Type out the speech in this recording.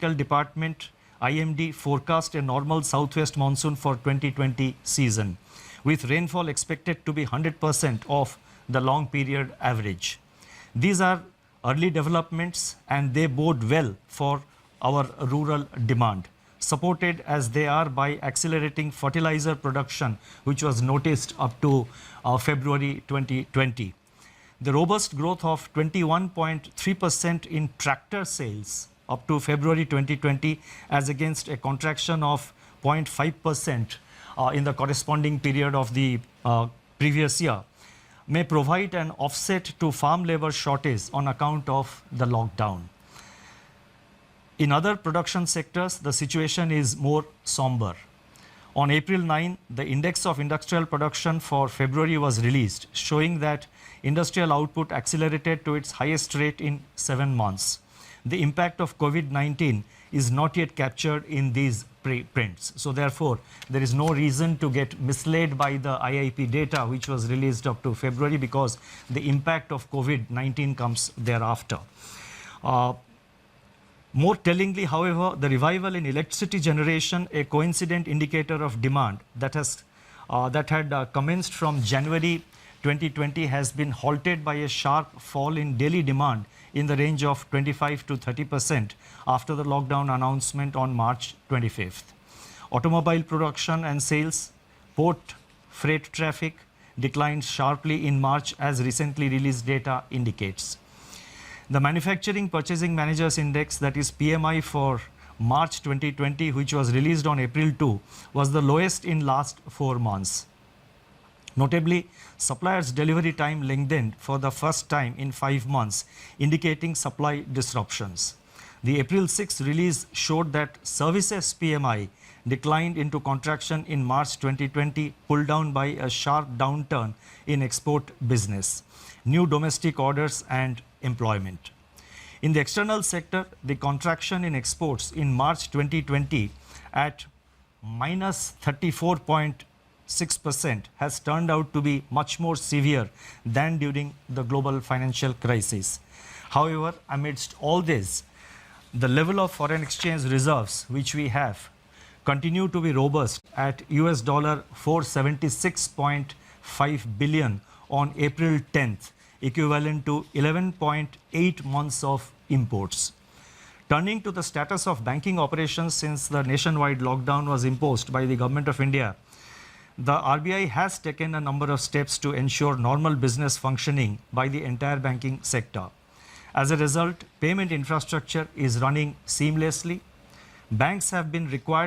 Department IMD forecast a normal southwest monsoon for 2020 season, with rainfall expected to be 100% of the long period average. These are early developments and they bode well for our rural demand, supported as they are by accelerating fertilizer production, which was noticed up to February 2020. The robust growth of 21.3% in tractor sales up to February 2020 as against a contraction of 0.5% in the corresponding period of the previous year may provide an offset to farm labor shortage on account of the lockdown. In other production sectors, the situation is more somber. On April 9, the Index of Industrial Production for February was released, showing that industrial output accelerated to its highest rate in 7 months. The impact of COVID-19 is not yet captured in these prints. So therefore, there is no reason to get misled by the IIP data which was released up to February, because the impact of COVID-19 comes thereafter. More tellingly, however, the revival in electricity generation, a coincident indicator of demand that had commenced from January 2020, has been halted by a sharp fall in daily demand in the range of 25 to 30% after the lockdown announcement on March 25th. Automobile production and sales, port freight traffic declined sharply in March, as recently released data indicates. The Manufacturing Purchasing Managers Index, that is PMI, for March 2020, which was released on April 2, was the lowest in last 4 months. Notably, suppliers' delivery time lengthened for the first time in 5 months, indicating supply disruptions. The April 6 release showed that services PMI declined into contraction in March 2020, pulled down by a sharp downturn in export business, new domestic orders and employment. In the external sector, the contraction in exports in March 2020 at minus 34.6% has turned out to be much more severe than during the global financial crisis. However, amidst all this, the level of foreign exchange reserves which we have continue to be robust at US dollar 476.5 billion on April 10th, equivalent to 11.8 months of imports. Turning to the status of banking operations since the nationwide lockdown was imposed by the Government of India, the RBI has taken a number of steps to ensure normal business functioning by the entire banking sector. As a result, payment infrastructure is running seamlessly. Banks have been required